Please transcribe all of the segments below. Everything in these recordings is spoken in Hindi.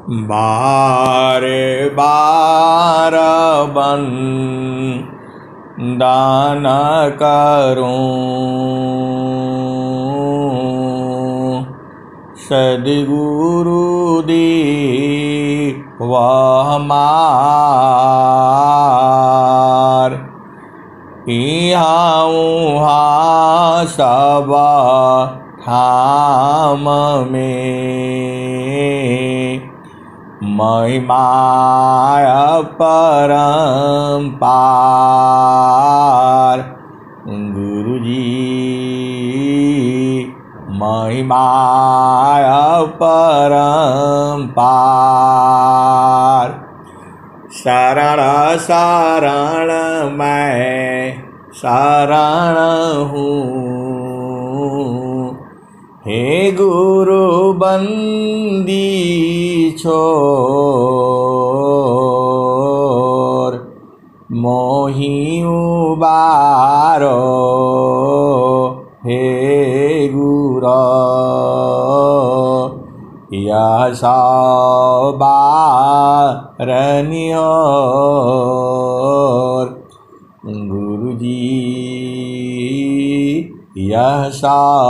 बार बार बंदन करूं सद्गुरु वह मार यहाँ उहाँ सब ठाम में महिमाय परम्पार गुरुजी महिमाय परम्पार शरण शरण मैं शरण हूँ हे गुरु बंदी छोर मोहि उबारो हे गुरु यह सवारनियोर गुरुजी यह सवारनियोर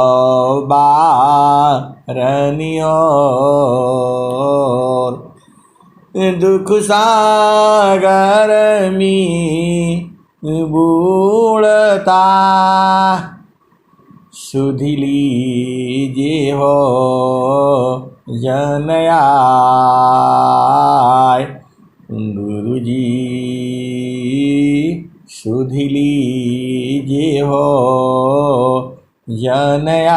दुख सागर में बूढ़ता सुध लीजिए हो जनयाय गुरुजी सुध लीजिए हो जनयाय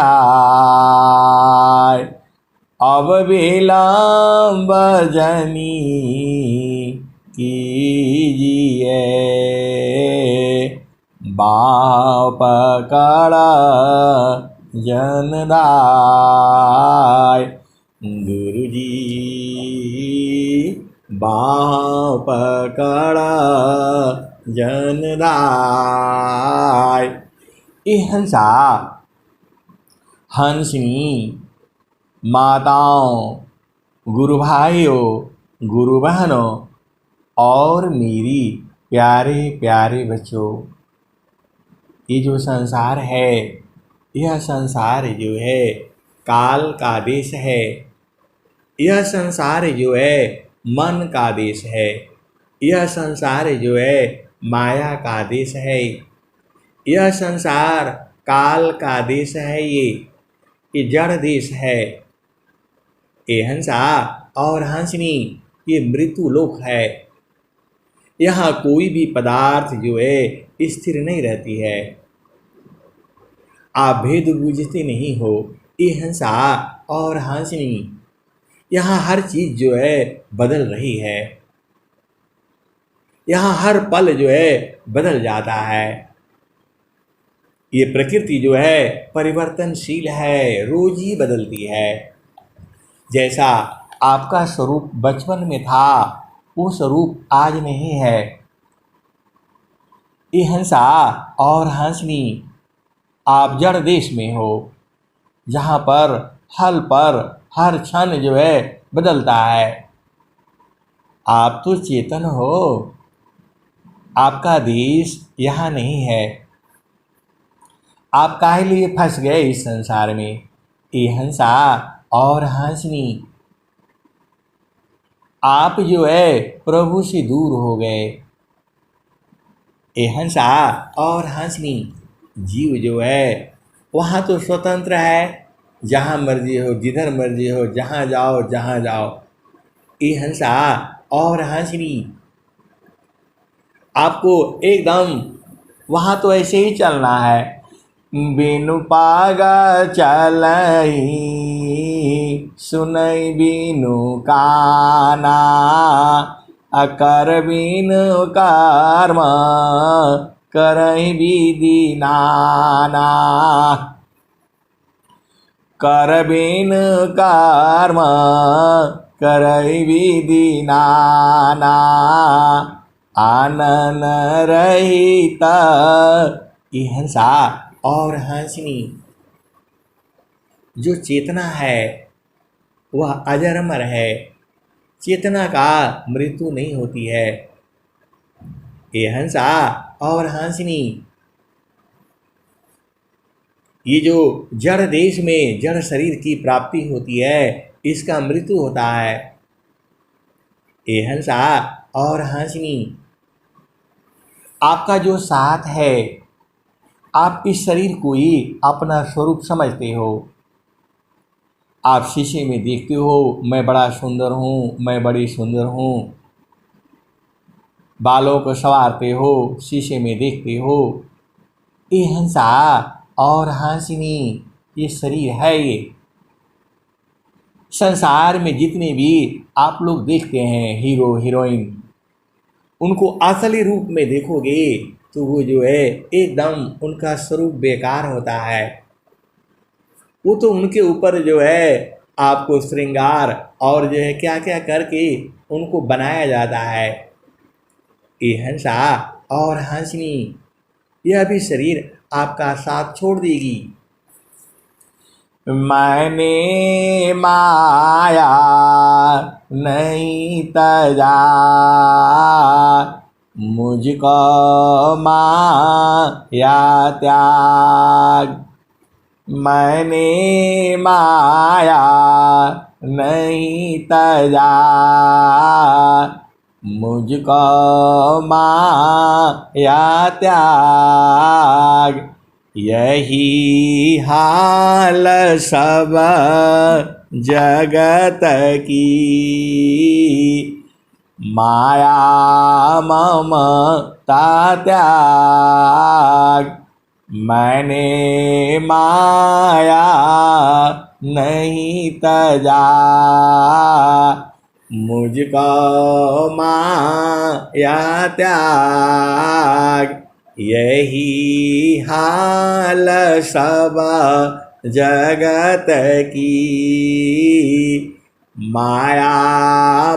अब विलम्ब जनी कीजिए बाँह पकड़ जनदाय गुरुजी बाँह पकड़ जनदाय। हंसा हंसनी माताओं गुरु भाइयों गुरु बहनों और मेरी प्यारे प्यारे बच्चों, ये जो संसार है यह संसार जो है काल का देश है। यह संसार जो है मन का देश है। यह संसार जो है माया का देश है। यह संसार काल का देश है। ये जड़ देश है। ये हंसा और हंसनी ये मृत्यु लोक है। यहाँ कोई भी पदार्थ जो है स्थिर नहीं रहती है। आप भेद बूझते नहीं हो। ये हंसा और हंसनी यहाँ हर चीज जो है बदल रही है। यहाँ हर पल जो है बदल जाता है। ये प्रकृति जो है परिवर्तनशील है, रोज ही बदलती है। जैसा आपका स्वरूप बचपन में था वो स्वरूप आज नहीं है। ये हंसा और हंसनी आप जड़ देश में हो, जहाँ पर हर क्षण जो है बदलता है। आप तो चेतन हो। आपका देश यहाँ नहीं है। आप काहे लिए फंस गए इस संसार में। ये हंसा और हंसनी आप जो है प्रभु से दूर हो गए। ये हंसा और हंसनी जीव जो है वहाँ तो स्वतंत्र है, जहाँ मर्जी हो जिधर मर्जी हो जहाँ जाओ। ये हंसा और हंसनी आपको एकदम वहाँ तो ऐसे ही चलना है। बिनु पागा चलही सुनई बिनु काना अकर बिनु कर्म करहि विधि नाना। कर बिनु कर्म करहि विधि नाना आनन रहित। ये हंसा और हंसनी जो चेतना है वह अजर अमर है। चेतना का मृत्यु नहीं होती है। ये हंसा और हंसनी, ये जो जड़ देश में जड़ शरीर की प्राप्ति होती है, इसका मृत्यु होता है। ये हंसा और हंसनी, आपका जो साथ है, आप इस शरीर को ही अपना स्वरूप समझते हो। आप शीशे में देखते हो, मैं बड़ा सुंदर हूँ, मैं बड़ी सुंदर हूँ। बालों को संवारते हो, शीशे में देखते हो। ये हंसा और हंसनी, ये शरीर है। ये संसार में जितने भी आप लोग देखते हैं हीरो हीरोइन, उनको असली रूप में देखोगे तो वो जो है एकदम उनका स्वरूप बेकार होता है। वो तो उनके ऊपर जो है आपको श्रृंगार और जो है क्या क्या करके उनको बनाया जाता है। ये हंसा और हंसनी, यह भी शरीर आपका साथ छोड़ देगी। मैंने माया नहीं तजा, मुझको माया त्याग। मैंने माया नहीं तजा, मुझको माया त्याग। यही हाल सब जगत की, माया ममता त्याग। मैंने माया नहीं तजा, मुझको माया त्याग। यही हाल सब जगत की, माया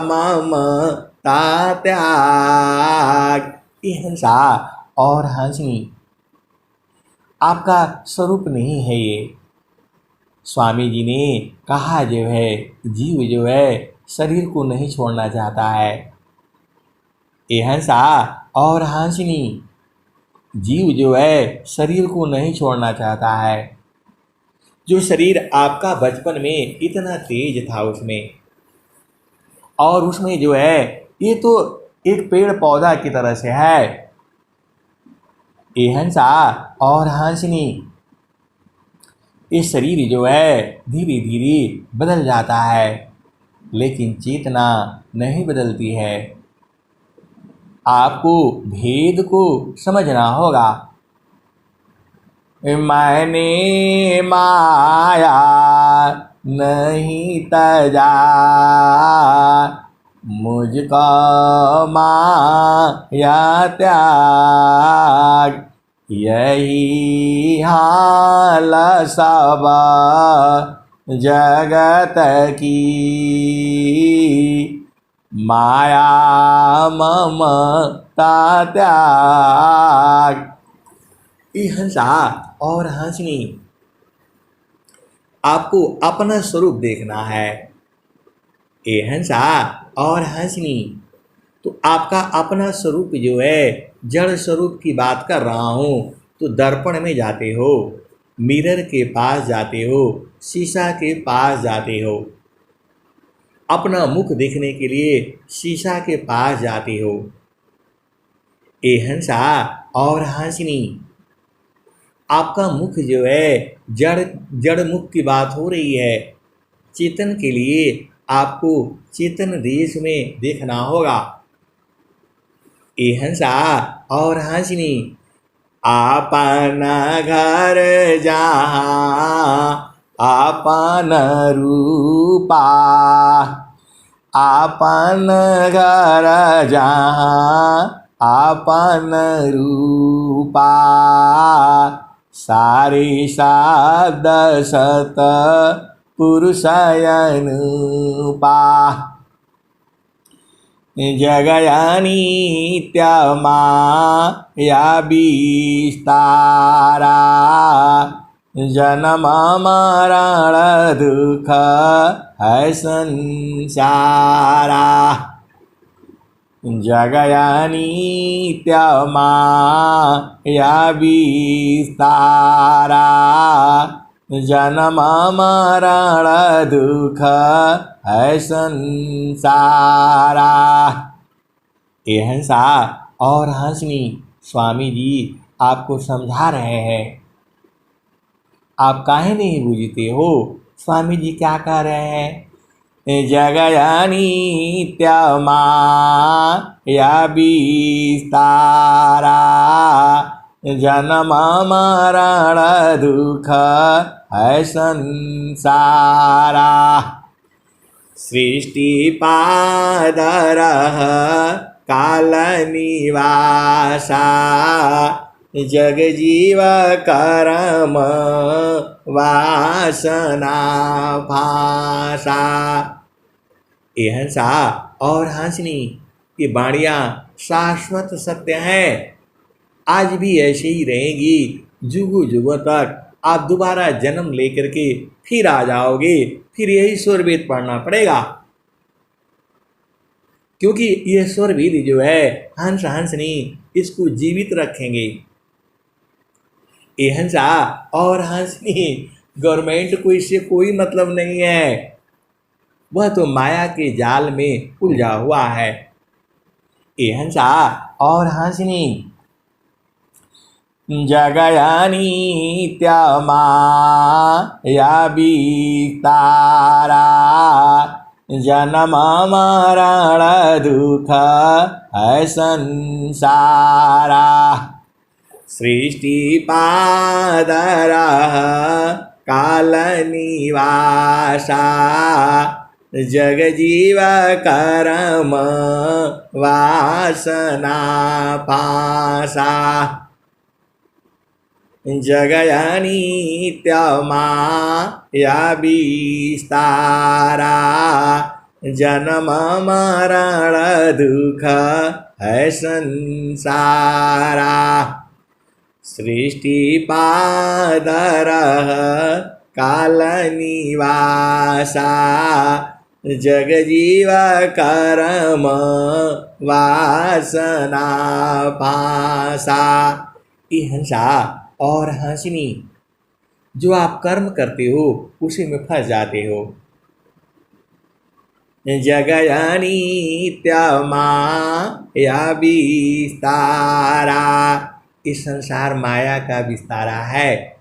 ममता त्याग। ये हंसा और हंसनी आपका स्वरूप नहीं है। ये स्वामी जी ने कहा जो है जीव जो है शरीर को नहीं छोड़ना चाहता है। ये हंसा और हंसनी, जीव जो है शरीर को नहीं छोड़ना चाहता है। जो शरीर आपका बचपन में इतना तेज था उसमें, और उसमें जो है ये तो एक पेड़ पौधा की तरह से है। ये हंसा और हंसनी, ये शरीर जो है धीरे धीरे बदल जाता है, लेकिन चेतना नहीं बदलती है। आपको भेद को समझना होगा। मैंने माया नहीं तजा, मुझको माया त्याग। यही हाल सब जगत की, माया ममता त्याग। ये हंसा और हंसनी, आपको अपना स्वरूप देखना है। ये हंसा और हंसनी, तो आपका अपना स्वरूप जो है जड़ स्वरूप की बात कर रहा हूँ, तो दर्पण में जाते हो, मिरर के पास जाते हो, शीशा के पास जाते हो, अपना मुख देखने के लिए शीशा के पास जाते हो। ये हंसा और हंसनी, आपका मुख जो है जड़ मुख की बात हो रही है। चेतन के लिए आपको चेतन देश में देखना होगा। ये हंसा और हंसनी, आपना घर जहाँ आपन रूपा, आपन घर जहाँ आपन रूपा। सारे शब्द सत पुरुषयनुपा। जगयानी नित्यमाया विस्तारा, जन्म मरण दुख है संसारा। जगया नित्य माया विस्तारा। जन्म मरण दुख है संसारा। ये हंसा और हंसनी स्वामी जी आपको समझा रहे हैं। आप काहे नहीं बूझते हो? स्वामी जी क्या कह रहे हैं? जगया नित्य माया विस्तारा। जन्म मरण दुख है संसारा। सृष्टि पादरः काल निवासा। जग जीव कर्म वासना भाषा। ये हंसा और हंसनी ये बाणियाँ शाश्वत सत्य हैं। आज भी ऐसे ही रहेंगी जुगों जुगों तक। आप दोबारा जन्म लेकर के फिर आ जाओगे, फिर यही स्वरवेद पढ़ना पड़ेगा, क्योंकि ये स्वरवेद जो है हंस हंसनी इसको जीवित रखेंगे। ये हंसा और हंसनी गवर्नमेंट को इससे कोई मतलब नहीं है, वह तो माया के जाल में उलझा हुआ है। ये हंसा और हंसनी जगया नित्य माया विस्तारा। जन्म मरण दुख है संसारा। सृष्टि पादरः काल निवासा। जग जीव कर्म वासना पाशा। जगया नित्य माया विस्तारा। जन्म मरण दुख है संसारा। सृष्टि पादरः काल निवासा। जग जीव कर्म वासना पाशा। ये हंसा और हंसनी जो आप कर्म करते हो उसी में फंस जाते हो। जगया नित्य माया विस्तारा। इस संसार माया का विस्तारा है।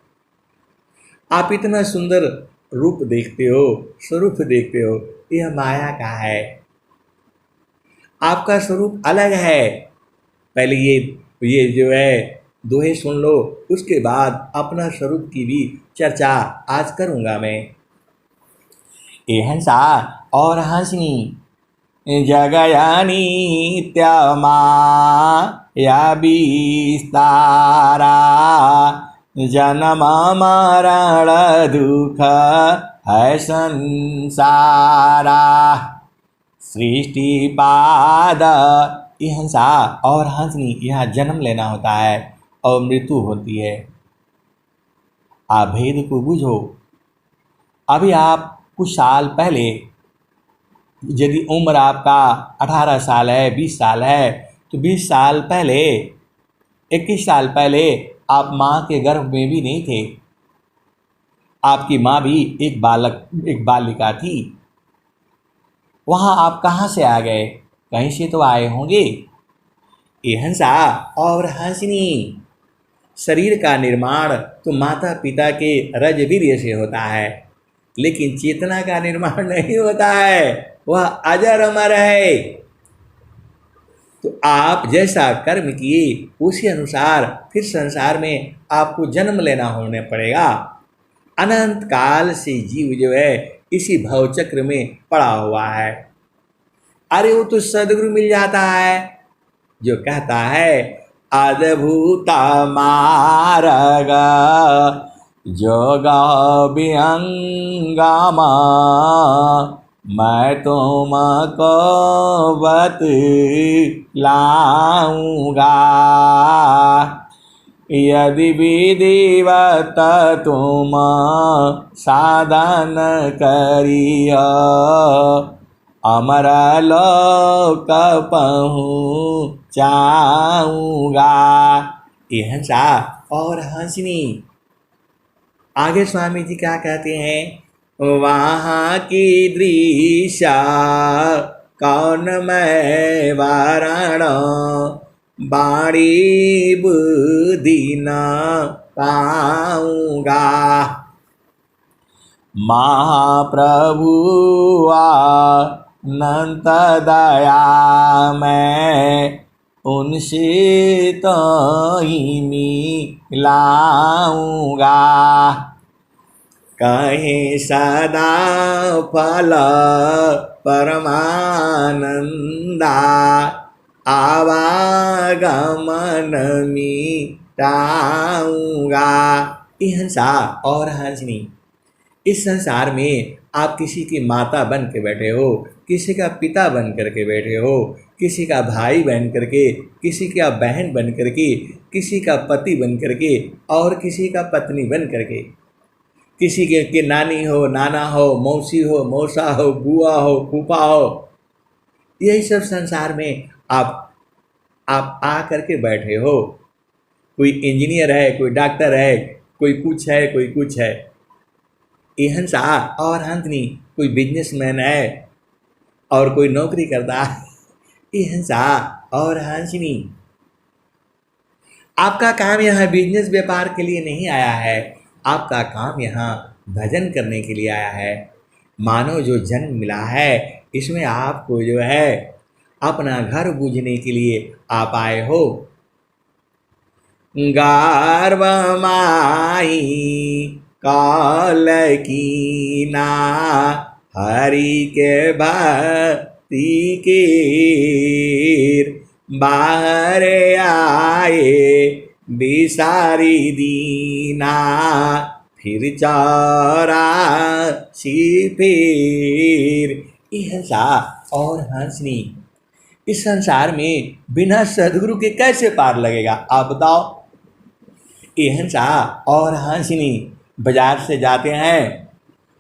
आप इतना सुंदर रूप देखते हो, स्वरूप देखते हो, यह माया का है। आपका स्वरूप अलग है। पहले ये जो है दोहे सुन लो, उसके बाद अपना स्वरूप की भी चर्चा आज करूँगा मैं। ये हंसा और हंसनी जगया नित्य माया विस्तारा। जन्म मरण दुख है संसारा। सृष्टि पाद। ये हंसा और हंसनी यहाँ जन्म लेना होता है और मृत्यु होती है। आप भेद को बूझो। अभी आप कुछ साल पहले यदि उम्र आपका 18 साल है, 20 साल है, तो 20 साल पहले, 21 साल पहले आप माँ के गर्भ में भी नहीं थे। आपकी माँ भी एक बालिका थी। वहाँ आप कहाँ से आ गए? कहीं से तो आए होंगे। ये हंसा और हंसनी शरीर का निर्माण तो माता पिता के रजवीर्य से होता है, लेकिन चेतना का निर्माण नहीं होता है, वह अजर अमर है। तो आप जैसा कर्म किए उसी अनुसार फिर संसार में आपको जन्म लेना होने पड़ेगा। अनंत काल से जीव जो है इसी भवचक्र में पड़ा हुआ है। अरे वो तो सदगुरु मिल जाता है जो कहता है अद्भुत मार्ग जोग विहंगमा मैं तुमको बतलाऊंगा। यदि विधिवत तुम साधन करिय अमर लोक पहुँचाऊँगा। ये हंसा और हंसनी। आगे स्वामी जी क्या कहते हैं, वहाँ की दृश्य कौन मैं वारण बाणी बुद्धि न पाऊँगा। महाप्रभु अनंत दया मैं उनसे तो ही मिलाऊँगा। कहे सदा फल परमानंदा आवागमन मिटाऊँगा। ये हंसा और हंसनी। इस संसार में आप किसी की माता बन के बैठे हो, किसी का पिता बन करके बैठे हो, किसी का भाई बन करके, किसी का बहन बन करके, किसी का पति बन करके और किसी का पत्नी बन करके, किसी के नानी हो, नाना हो, मौसी हो, मौसा हो, बुआ हो, फूफा हो। यही सब संसार में आप आ करके बैठे हो। कोई इंजीनियर है, कोई डॉक्टर है, कोई कुछ है, कोई कुछ है। ये हंसा और हंसनी। कोई बिजनेसमैन है और कोई नौकरी करता है। ये हंसा और हंसनी। आपका काम यहाँ बिजनेस व्यापार के लिए नहीं आया है, आपका काम यहाँ भजन करने के लिए आया है। मानो जो जन्म मिला है इसमें आपको जो है अपना घर बूझने के लिए आप आए हो। गार्व माही काल की ना हरि के भक्ति के बाहर आए बिसारी दीना फिर चारा फिर। ये हंसा और हंसनी। इस संसार में बिना सदगुरु के कैसे पार लगेगा आप बताओ। ये हंसा और हंसनी। बाजार से जाते हैं,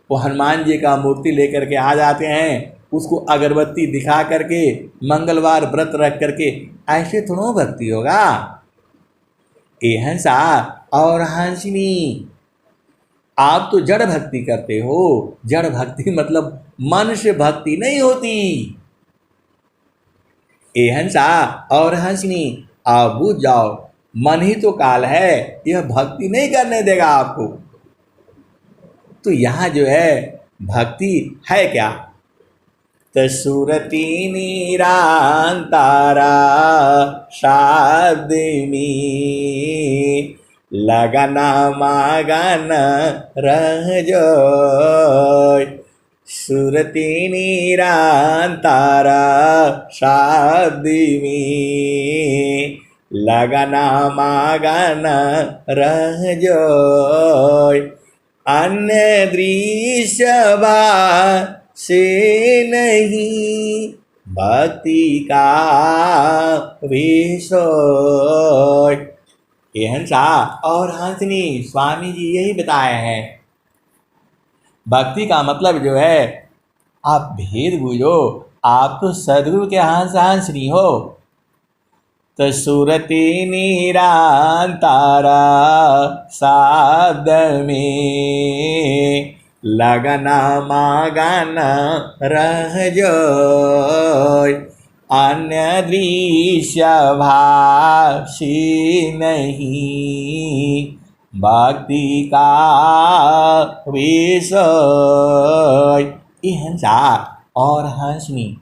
वो हनुमान जी का मूर्ति लेकर के आ जाते हैं, उसको अगरबत्ती दिखा करके मंगलवार व्रत रख करके, ऐसे थोड़ा भक्ति होगा। ये हंसा और हंसनी। आप तो जड़ भक्ति करते हो। जड़ भक्ति मतलब मन से भक्ति नहीं होती। ये हंसा और हंसनी। आप बुझ जाओ, मन ही तो काल है, यह भक्ति नहीं करने देगा आपको। तो यहाँ जो है भक्ति है क्या। तो सुरती निरांतारा शब्द में लगना मगन रह जाय। सुरती निरांतारा शब्द में लगना मगन रह जाय। अन्य दृश्य से नहीं भक्ति का विषय। ये हंसा और हंसनी। स्वामी जी यही बताए हैं। भक्ति का मतलब जो है आप भेद बूझो। आप तो सदगुरु के हंस हंसनी हो। तो सुरती निरांतारा शब्द में लगना मगन रह जाय। अन्य दृश्य भाषी नहीं भक्ति का विषय। ये हंसा और हंसनी।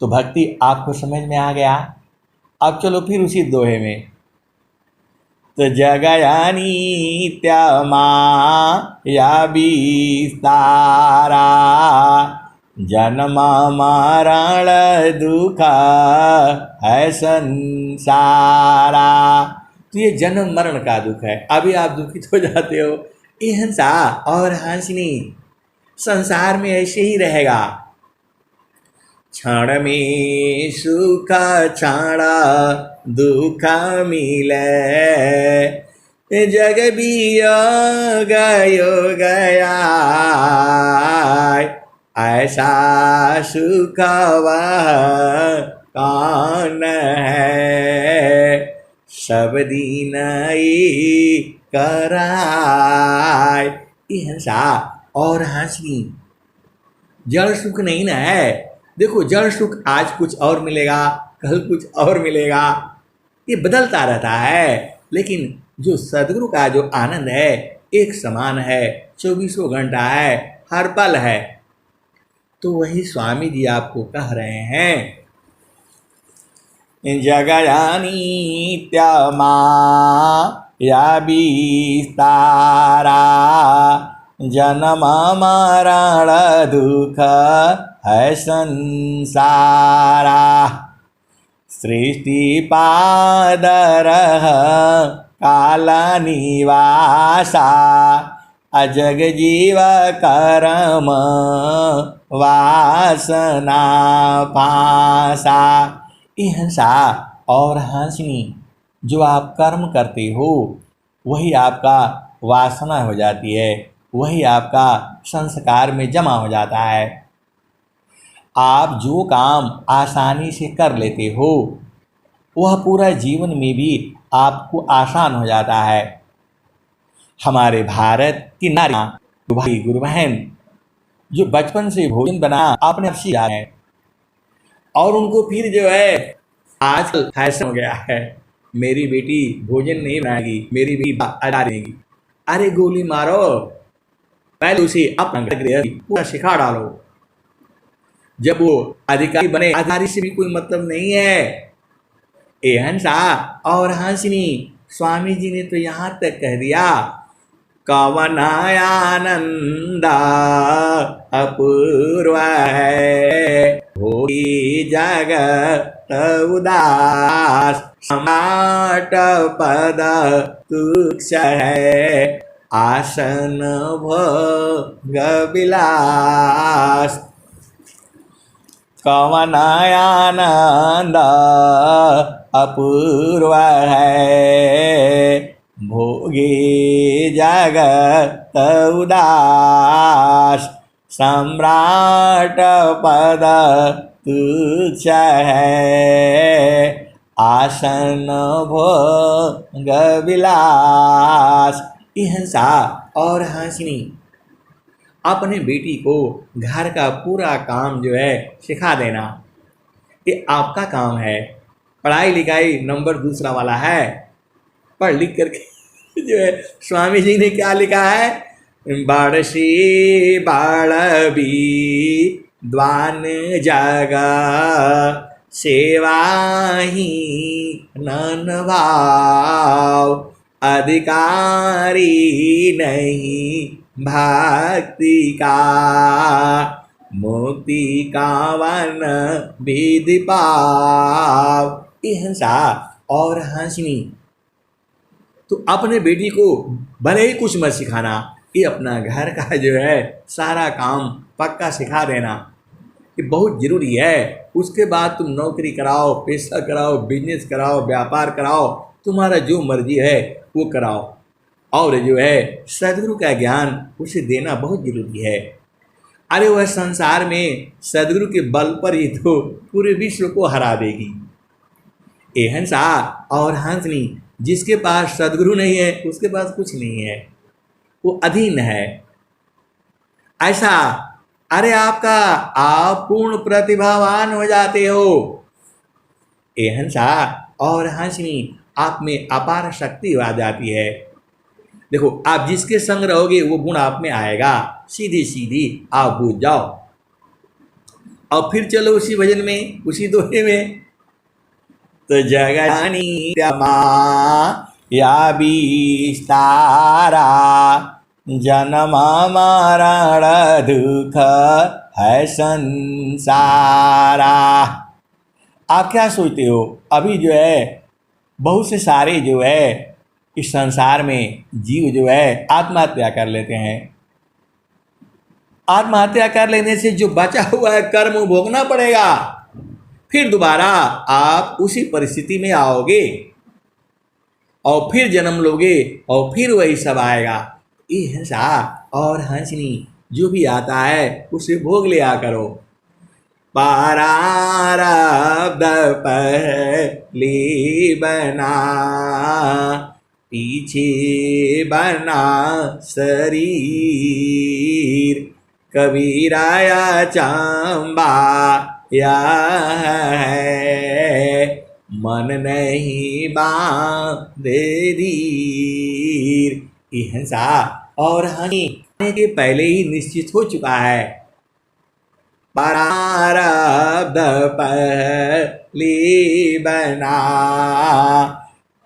तो भक्ति आपको समझ में आ गया। अब चलो फिर उसी दोहे में। तो जगया नित्य माया विस्तारा जन्म मरण दुख है संसारा। तो ये जन्म मरण का दुख है। अभी आप दुखित हो जाते हो। ये हंसा और हंसनी। संसार में ऐसे ही रहेगा। क्षण में सुख क्षण दुख मिले, जग वियोग योग आए, ऐसा सुख वह कौन है, सब दिन ही कराए। ये हंसा और हंसी जड़ सुख नहीं ना है। देखो जड़ सुख आज कुछ और मिलेगा, कल कुछ और मिलेगा, ये बदलता रहता है। लेकिन जो सदगुरु का जो आनंद है एक समान है, 24 घंटा है, हर पल है। तो वही स्वामी जी आपको कह रहे हैं, जगजानीत्य माया विस्तारा, जन्म मरण दुख है संसारा, सृष्टि पादर काल निवासा, अजग जीव कर्म वासना पासा। ये हंसा और हंसनी जो आप कर्म करते हो वही आपका वासना हो जाती है, वही आपका संस्कार में जमा हो जाता है। आप जो काम आसानी से कर लेते हो वह पूरा जीवन में भी आपको आसान हो जाता है। हमारे भारत की नारियां, भाई गुरु बहन जो बचपन से भोजन बना आपने सीख जाते हैं और उनको फिर जो है आजकल फैशन हो गया है, मेरी बेटी भोजन नहीं बनाएगी, मेरी बेटी अचार देगी। अरे गोली मारो, पहले उसे अपना गृह पूरा सिखा डालो। जब वो अधिकारी बने, अधिकारी से भी कोई मतलब नहीं है। ए हंसा और हंसनी स्वामी जी ने तो यहाँ तक कह दिया, कवन आनंद अपूर्व है, होई जगत उदास, समाट पद तुक्ष है, आसन भोग विलास। कवन आनंद अपूर्व है, भोगे जगत उदास, सम्राट पद तुच्छ है, आसन भोग विलास। हंसा और हंसनी अपने बेटी को घर का पूरा काम जो है सिखा देना, ये आपका काम है। पढ़ाई लिखाई नंबर दूसरा वाला है, पढ़ लिख करके जो है स्वामी जी ने क्या लिखा है, बाड़सी बाड़बी द्वान जगा, सेवा ही नन भाव, अधिकारी नहीं भक्ति का, मुक्ति का वन विधि पाव। हंसा और हंसनी तो अपने बेटी को भले ही कुछ मत सिखाना, ये अपना घर का जो है सारा काम पक्का सिखा देना, ये बहुत ज़रूरी है। उसके बाद तुम नौकरी कराओ, पैसा कराओ, बिजनेस कराओ, व्यापार कराओ, तुम्हारा जो मर्जी है वो कराओ। और जो है सदगुरु का ज्ञान उसे देना बहुत जरूरी है। अरे वह संसार में सदगुरु के बल पर ही तो पूरे विश्व को हरा देगी। ए हंसा और हंसनी जिसके पास सदगुरु नहीं है उसके पास कुछ नहीं है, वो अधीन है। ऐसा अरे आप पूर्ण प्रतिभावान हो जाते हो। ए हंसा और हंसनी आप में अपार शक्ति आ जाती है। देखो आप जिसके संग रहोगे वो गुण आप में आएगा, सीधी सीधी आप बूझ जाओ। और फिर चलो उसी भजन में, उसी दोहे में, तो जगजानी या विस्तारा, जन्म मरण दुख है संसारा। आप क्या सोचते हो, अभी जो है बहुत से सारे जो है इस संसार में जीव जो है आत्महत्या कर लेते हैं। आत्महत्या कर लेने से जो बचा हुआ है कर्म भोगना पड़ेगा, फिर दोबारा आप उसी परिस्थिति में आओगे और फिर जन्म लोगे और फिर वही सब आएगा। ये हिंसा और हंसनी जो भी आता है उसे भोग लिया करो। प्रारब्ध पहली बना, पीछे बना शरीर, कबीराया चंबा यह है, मन नहीं बांधे धीर। ये हिंसा और हानि के पहले ही निश्चित हो चुका है। प्रारब्ध पहली बना,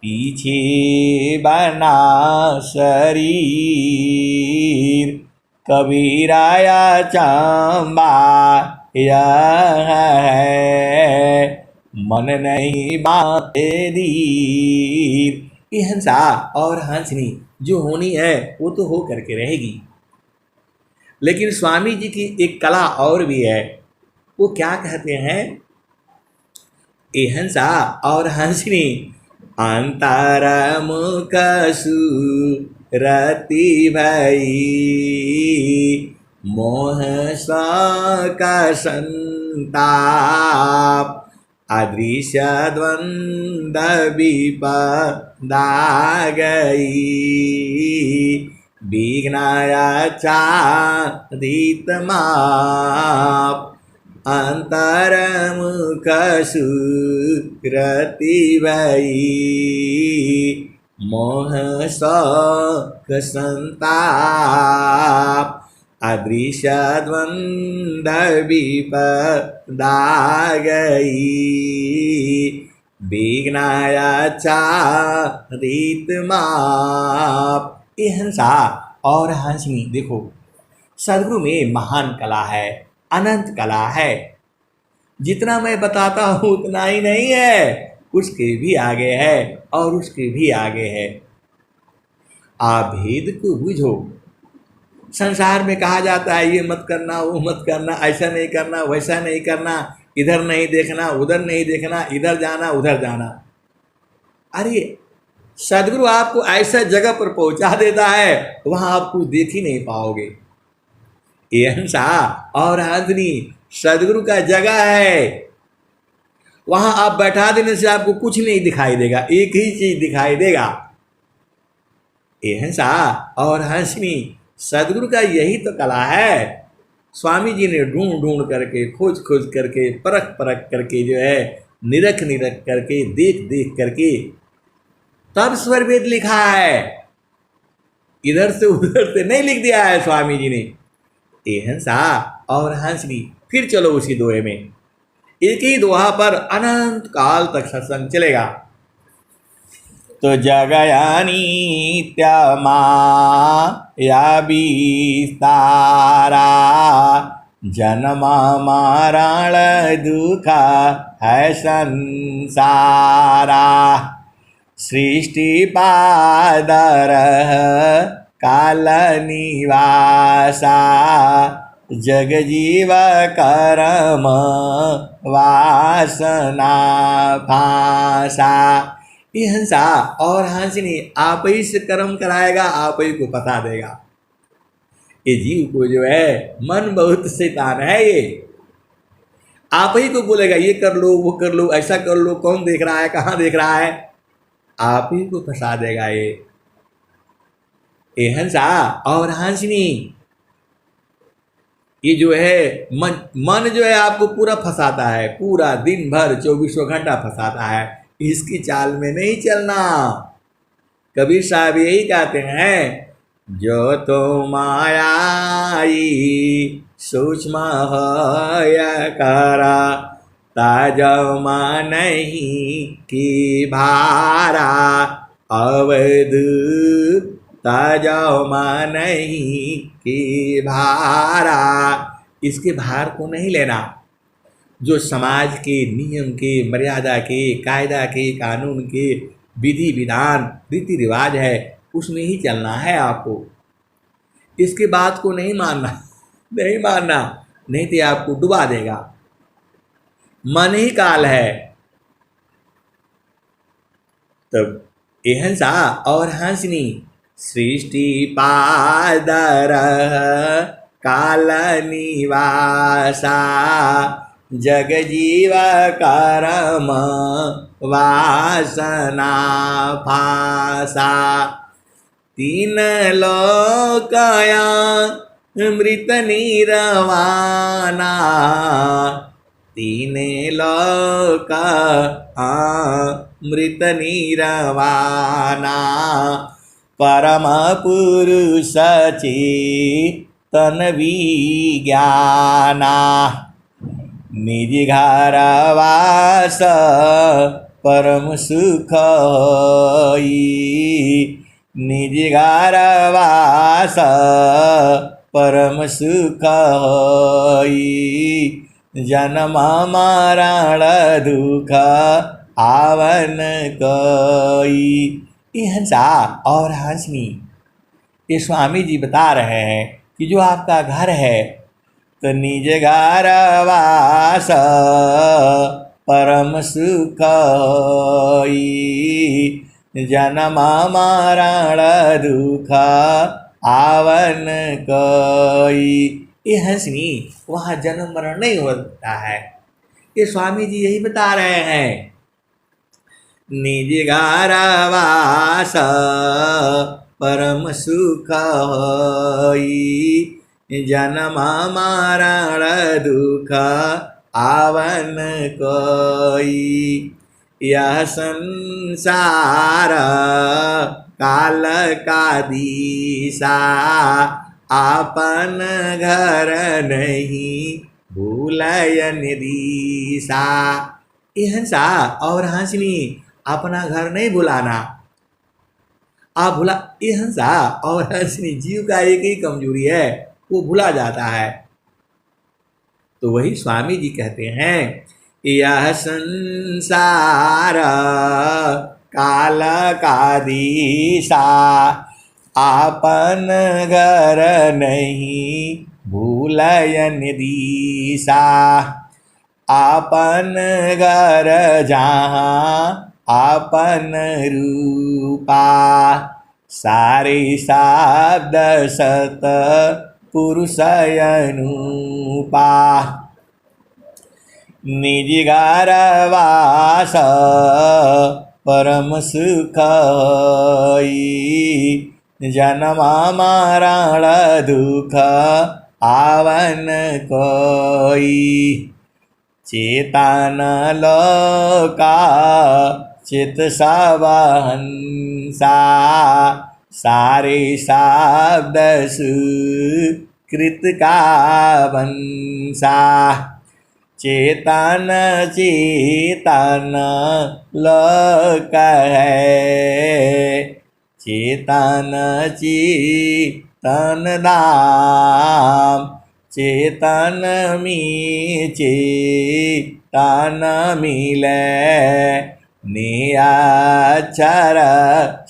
पीछे बना शरीर, कबीराया चंबा यह है, मन नहीं बांधे धीर। ये हिंसा और हंसनी जो होनी है वो तो हो करके रहेगी, लेकिन स्वामी जी की एक कला और भी है। वो क्या कहते हैं? ये हिंसा और हंसनी अंतरमुख सुरति भई, मोह शोक संताप, अदृश्य द्वंद्व विपदा गई, विघ्नायाच्छादित माप, अंतरमुख सुरति भई, मोह शोक संताप, अदृश्य द्वंद्व विपदा गई, विघ्नायाच्छादित माप। ये हिंसा और हंसनी देखो सदगुरु में महान कला है, अनंत कला है। जितना मैं बताता हूँ उतना ही नहीं है, उसके भी आगे है और उसके भी आगे है। आप भेद को बुझो। संसार में कहा जाता है ये मत करना, वो मत करना, ऐसा नहीं करना, वैसा नहीं करना, इधर नहीं देखना, उधर नहीं देखना, इधर जाना, उधर जाना। अरे सदगुरु आपको ऐसा जगह पर पहुंचा देता है वहां आप कुछ देख ही नहीं पाओगे। ये हिंसा और हंसनी सदगुरु का जगह है, वहां आप बैठा देने से आपको कुछ नहीं दिखाई देगा, एक ही चीज दिखाई देगा। ये हिंसा और हंसनी सदगुरु का यही तो कला है। स्वामी जी ने ढूंढ ढूंढ करके, खोज खोज करके, परख परख करके, जो है निरख निरख करके, देख देख करके तब स्वर वेद लिखा है। इधर से उधर से नहीं लिख दिया है स्वामी जी ने। ये हिंसा और हंसनी फिर चलो उसी दोहे में, एक ही दोहा पर अनंत काल तक सत्संग चलेगा। तो जगयानी त्यमा या विस्तारा, जन्म मरण दुख है संसारा, सृष्टि पादर काल निवासा, जग जीव कर्म वासना फासा। ये हिंसा और हंसनी आप ही से कर्म कराएगा, आप ही को पता देगा। ये जीव को जो है मन बहुत शैतान है, ये आप ही को बोलेगा ये कर लो, वो कर लो, ऐसा कर लो, कौन देख रहा है, कहाँ देख रहा है, आप ही को फंसा देगा। ये हिंसा और हंसनी ये जो है मन जो है आपको पूरा फंसाता है, पूरा दिन भर 24 घंटा फंसाता है। इसकी चाल में नहीं चलना। कबीर साहब यही कहते हैं, जो तो मायाई सूक्ष्म है करा, ताजमा नहीं की भारा, अवध ताजमा नहीं की भारा। इसके भार को नहीं लेना। जो समाज के नियम के, मर्यादा के, कायदा के, कानून के, विधि विधान, रीति रिवाज है, उसमें ही चलना है आपको। इसके बात को नहीं मानना। नहीं मानना, नहीं तो ये आपको डुबा देगा। मन ही काल है। तब एहन सा और हंसनी सृष्टि पादर काल निवासा जग जीव करम वासना फासा तीन लोकया मृत निर्वाणा तीने लोक मृत निर्वाणा परम पुरुष चेतन विज्ञाना निज घर वास परम सुख निज घर वास परम सुख जन्म मरण दुख आवन कई। ये हंसा और हंसनी, ये स्वामी जी बता रहे हैं कि जो आपका घर है तो निज घर वास परम सुख जन्म मरण दुख आवन कई। ये हंसनी, वहाँ जन्म मरण नहीं होता है। ये स्वामी जी यही बता रहे हैं। निज घर वास परम सुख जन्म मरण दुख आवन कोई। यह संसार काल का दिशा आपन घर नहीं भूलयन दिशा। ये हंसा और हंसनी, अपना घर नहीं भुलाना। आप भुला, ये हंसा और हंसनी जीव का एक ही कमजोरी है, वो भुला जाता है। तो वही स्वामी जी कहते हैं, यह संसार काल का दिशा आपन घर नहीं भूलयन दिशा। आपन घर जहाँ आपन रूपा सारे शब्द सत पुरुष अनुपा। निज घर वास परम सुख जन्म मरण दुख आवन कोई। चेतन लोका चित सब हंसा सारे शब्द सुकृत का वंशा। चेतन चेतन लोक है चेतन चेतन धाम। चेतन में चेतन मिले निराक्षर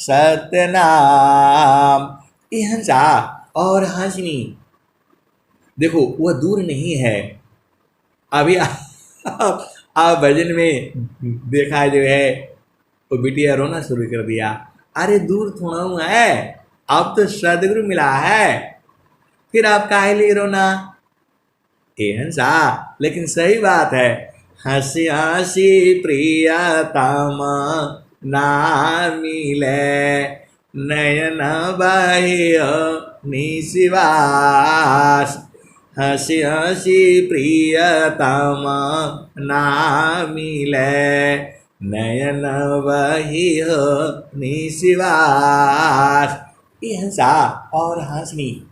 सतनाम। ये हंसा और हंसनी, देखो वह दूर नहीं है। अभी आप भजन में देखा जो है वो बिटिया रोना शुरू कर दिया। अरे दूर थोड़ा है, अब तो सदगुरु मिला है, फिर आप काहे लिए रोना। ये हंसा, लेकिन सही बात है। हंसी हंसी प्रियतम ना मिले नयन बहियो निशिवास। हंसी हंसी प्रियतम ना मिले नयन बहियो निशिवास। ये हंसा और हंसनी,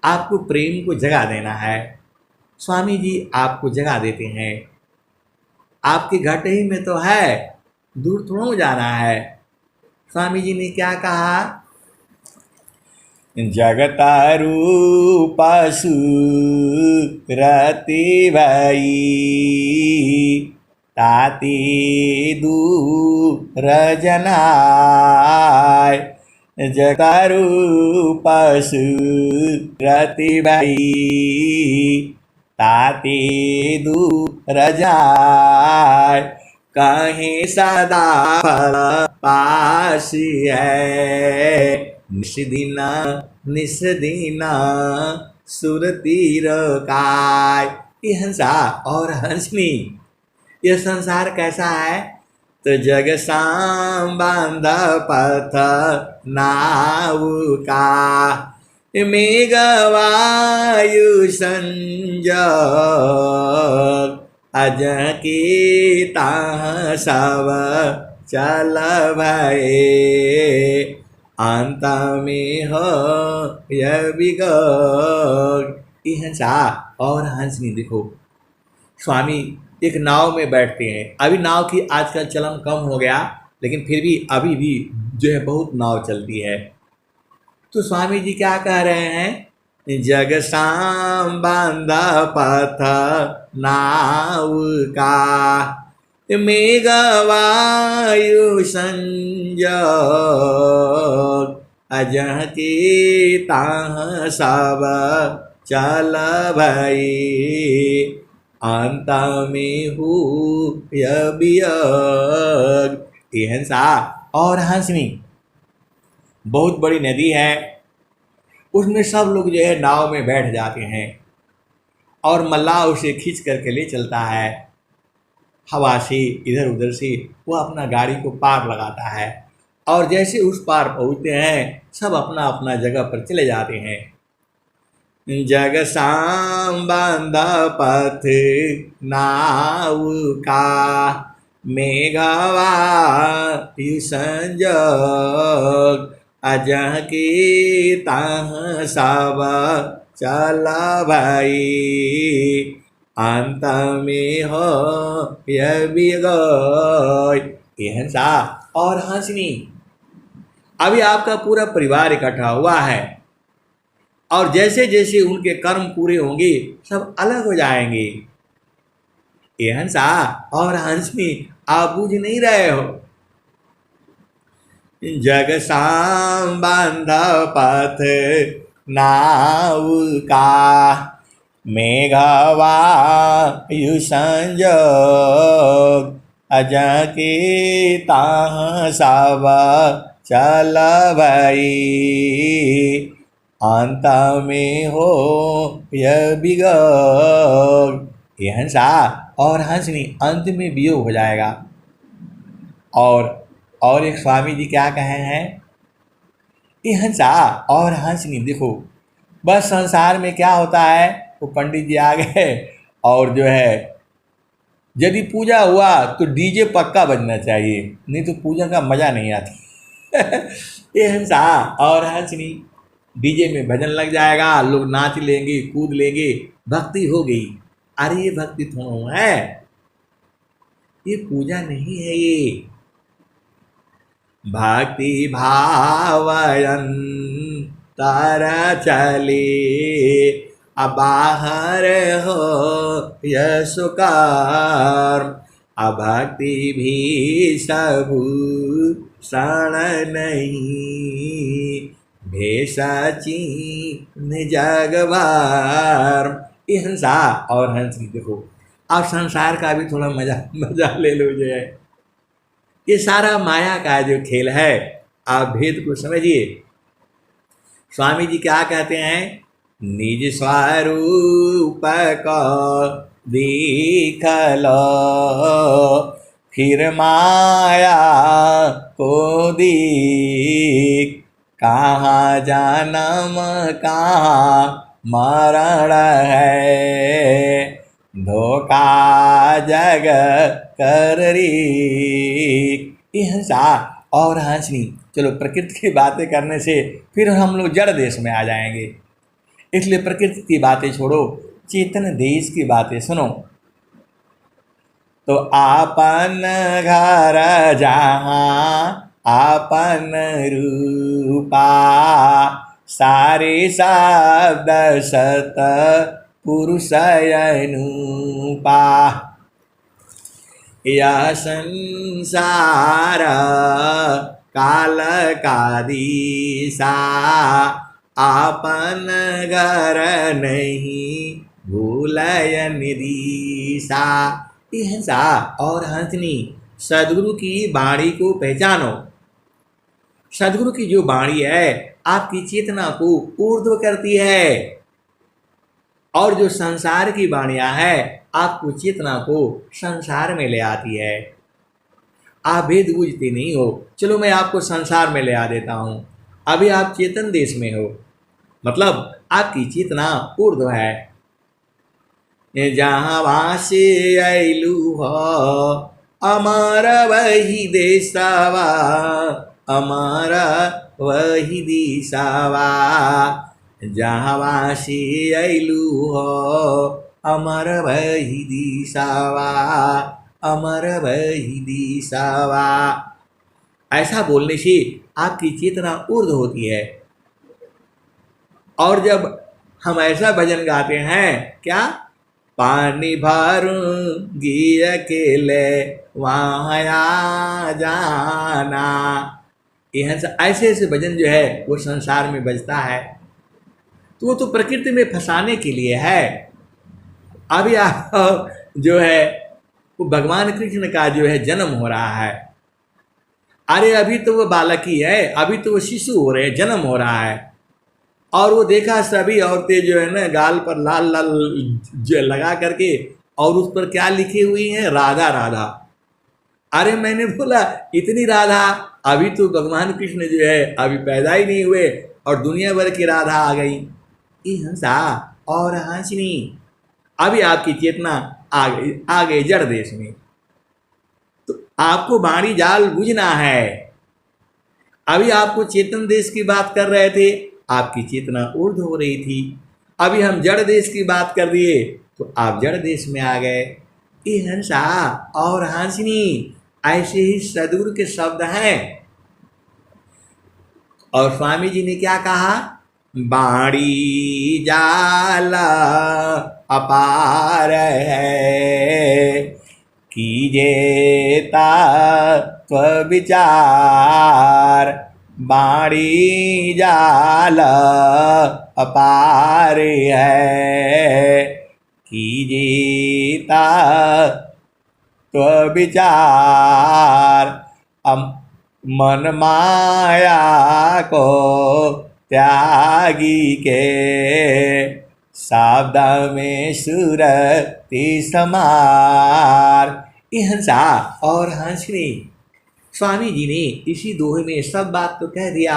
आपको प्रेम को जगा देना है। स्वामी जी आपको जगा देते हैं। आपके घट ही में तो है, दूर थोड़ा जाना है। स्वामी जी ने क्या कहा, जगता रूप सुरति भई ताती दूर जनाय। जगतारू पशु रति भई ताते दूर जाय कहीं सदा फल पासी है निस्दिना निस्दिना सुरतीर काय। ये हंसा और हंसनी, यह संसार कैसा है? तो जग सांबांध पथ नाव का मेघ वायु संजोग अज की ताह सब चल भये अंत में हो यह बिगड़। हंसा और हंसनी देखो, स्वामी एक नाव में बैठते हैं। अभी नाव की आजकल चलन कम हो गया, लेकिन फिर भी अभी भी जो है बहुत नाव चलती है। तो स्वामी जी क्या कह रहे हैं? जग सांबांध पथ नाव का मेघ वायु संजोग अजह की ताह सब चल भई अंत में हो यह बियग। ये हंसा और हंसनी बहुत बड़ी नदी है, उसमें सब लोग जो है नाव में बैठ जाते हैं और मल्लाह उसे खींच करके ले चलता है। हवा से इधर उधर से वो अपना गाड़ी को पार लगाता है और जैसे उस पार पहुँचते हैं सब अपना अपना जगह पर चले जाते हैं। जग सांबांध पथ नाव का मेघवा संजोग अजह की ताह सब चल भई अंत में हो यह बिगड़। ये हंसा और हंसनी, अभी आपका पूरा परिवार इकट्ठा हुआ है और जैसे जैसे उनके कर्म पूरे होंगे सब अलग हो जाएंगे। ये हंसा और हंसनी आप बुझ नहीं रहे हो। जग सांबांध पथ नाव का मेघवा यु संजोग अजह की ताह सब चल भई अंत में हो यह बिगड़। ये हंसा और हंसनी अंत में वियोग हो जाएगा। और एक स्वामी जी क्या कहे हैं? ये हंसा और हंसनी देखो, बस संसार में क्या होता है, वो पंडित जी आ गए और जो है यदि पूजा हुआ तो डीजे पक्का बजना चाहिए, नहीं तो पूजा का मज़ा नहीं आता। ये हंसा और हंसनी, डीजे में भजन लग जाएगा, लोग नाच लेंगे कूद लेंगे, भक्ति हो गई। अरे ये भक्ति थोड़ा है, ये पूजा नहीं है। ये भक्ति भावयन तारा चले बाहर हो यशुकार अभक्ति भी सबू शरण नहीं भेषची जगवार। ये हंसा और हंस देखो, आप संसार का भी थोड़ा मजा ले लो। जो है ये सारा माया का जो खेल है, आप भेद को समझिए। स्वामी जी क्या कहते हैं? निज स्वरूप को देख लो फिर माया को देख, कहाँ जन्म कहाँ मरण है, धोखा जग कर री। ये हंसा और हंसनी, चलो प्रकृति की बातें करने से फिर हम लोग जड़ देश में आ जाएंगे, इसलिए प्रकृति की बातें छोड़ो, चेतन देश की बातें सुनो। तो आपन घर जहाँ आपन रूपा, सारे शब्द सत पुरुष अनुपा, यह संसार काल का दिशा, आपन घर नहीं भूलय निदिशा। ये हंसा और हंसनी, सदगुरु की वाणी को पहचानो। सदगुरु की जो वाणी है आपकी चेतना को ऊर्ध्व करती है, और जो संसार की वाणियां है आपको चेतना को संसार में ले आती है। आप भेद बूझते नहीं हो। चलो मैं आपको संसार में ले आ देता हूं। अभी आप चेतन देश में हो, मतलब आपकी चेतना ऊर्ध्व है। जहाँ वासे अयलू हो अमर वही देशवा, अमर वही दिशावा। जहाँ वासे अयलू हो अमर वही दिशावा, अमर वही दिशावा। ऐसा बोलने से आपकी चेतना ऊर्ध्व होती है। और जब हम ऐसा भजन गाते हैं, क्या पानी भरूंगी अकेले वहाँ आ जाना, यह ऐसे ऐसे भजन जो है वो संसार में बजता है, तो वो तो प्रकृति में फंसाने के लिए है। अभी आप जो है वो भगवान कृष्ण का जो है जन्म हो रहा है। अरे अभी तो वो बालक ही है, अभी तो वो शिशु हो रहे हैं, जन्म हो रहा है। और वो देखा सभी औरतें जो है ना गाल पर लाल लाल जो लगा करके, और उस पर क्या लिखी हुई है, राधा राधा। अरे मैंने बोला इतनी राधा, अभी तो भगवान कृष्ण जो है अभी पैदा ही नहीं हुए और दुनिया भर की राधा आ गई। ये हंसा और हंसनी, अभी आपकी चेतना आ गई जड़ देश में। तो आपको बाणी जाल बुझना है। अभी आपको चेतन देश की बात कर रहे थे, आपकी चेतना ऊर्ध्व हो रही थी। अभी हम जड़ देश की बात कर दिए तो आप जड़ देश में आ गए। ये हंसा और हंसनी ऐसे ही सदगुरु के शब्द हैं। और स्वामी जी ने क्या कहा, बाणी जाल अपार है, कीजे तत्व विचार। बाणी जाल अपार है, कीजे तत्व विचार। मन माया को त्यागी के, शब्द में सुरति समार। ये हंसा और हंसनी, स्वामी जी ने इसी दोहे में सब बात तो कह दिया।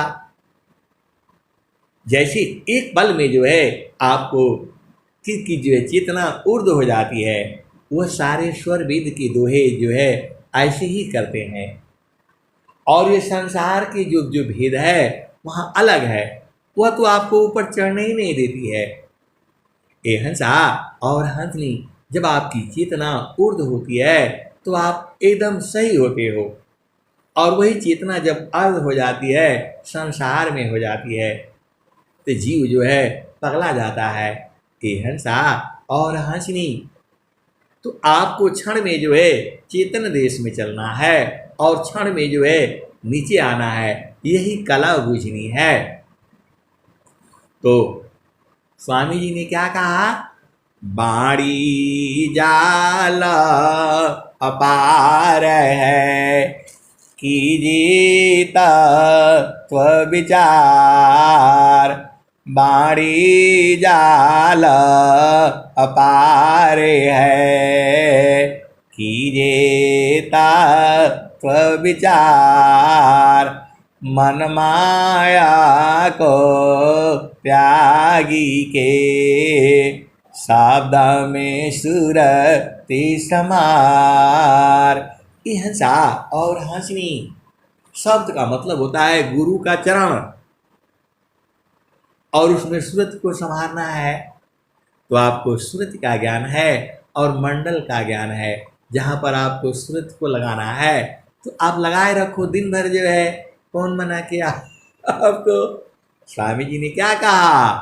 जैसे एक पल में जो है आपको की जो है चेतना ऊर्ध्व हो जाती है, वह सारे स्वर वेद के दोहे जो है ऐसे ही करते हैं। और ये संसार के जो जो भेद है वहाँ अलग है, वह तो आपको ऊपर चढ़ने ही नहीं देती है। ये हंसा और हंसनी, जब आपकी चेतना ऊर्ध्व होती है तो आप एकदम सही होते हो, और वही चेतना जब अर्ध हो जाती है, संसार में हो जाती है, तो जीव जो है पगला जाता है। ये हंसा और हंसनी, तो आपको क्षण में जो है चेतन देश में चलना है और क्षण में जो है नीचे आना है, यही कला बूझनी है। तो स्वामी जी ने क्या कहा, बाणी जाल अपार है, कीजिए तत्व विचार। बाणी जाल अपार है, कीजिए तत्व विचार। मन माया को त्यागी के, शब्द में सुरति समार। ये हंसा और हंसनी शब्द का मतलब होता है गुरु का चरण, और उसमें सुरत को संभालना है। तो आपको सुरत का ज्ञान है और मंडल का ज्ञान है। जहाँ पर आपको सुरत को लगाना है तो आप लगाए रखो दिन भर, जो है कौन मना किया आपको। स्वामी जी ने क्या कहा,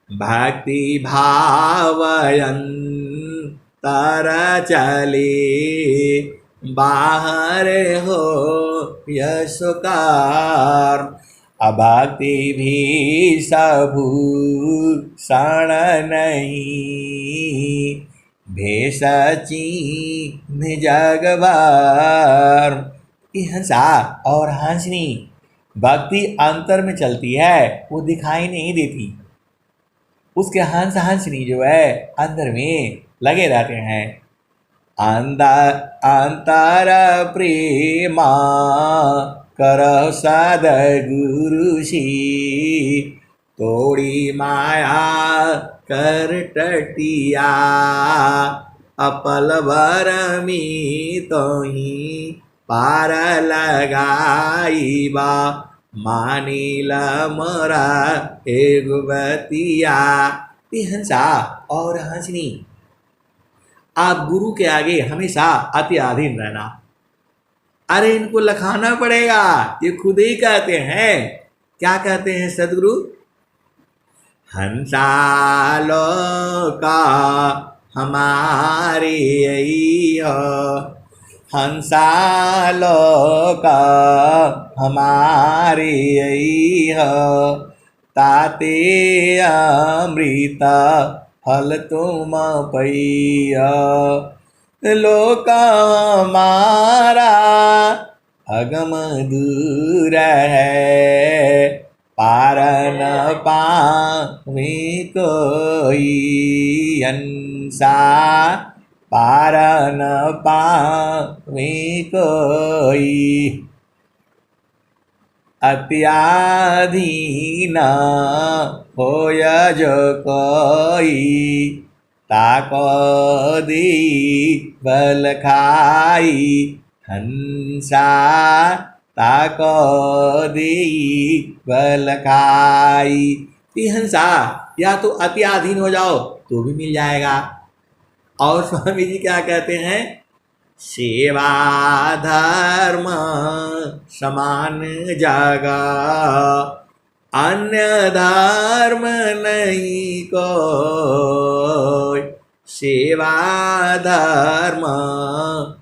भक्ति भावयन तर चले बाहर हो यशकार। अभक्ति भी सभूषण नहीं, भेष चिन्ह जग भर। ये हंसा और हंसनी भक्ति अंतर में चलती है, वो दिखाई नहीं देती। उसके हंस हंसनी जो है अंदर में लगे रहते हैं। अंतर प्रेमा कर सदगुरु सी, तोड़ी माया कर टटिया। अपल भर में तो ही पार लगाईबा, मानिल मोरा एगुबतिया। हंसा और हंसनी आप गुरु के आगे हमेशा अति अधीन रहना। अरे इनको लखाना पड़ेगा, ये खुद ही कहते हैं। क्या कहते हैं सदगुरु? हंसालो का हमारे हंसालो का हमारे ताते अमृत फल तुम पैया। लोक मारा अगम दूर है, पार न पावे कोई। हंसा पार न पावे कोई, अत्याधीन होय जो कोई। ताको दी बल खाई, हंसा ताको दी बल खाई। हंसा या तो अत्याधीन हो जाओ तो भी मिल जाएगा। और स्वामी जी क्या कहते हैं? सेवा धर्म समान जागा, अन्य धर्म नहीं कोई। सेवा धर्म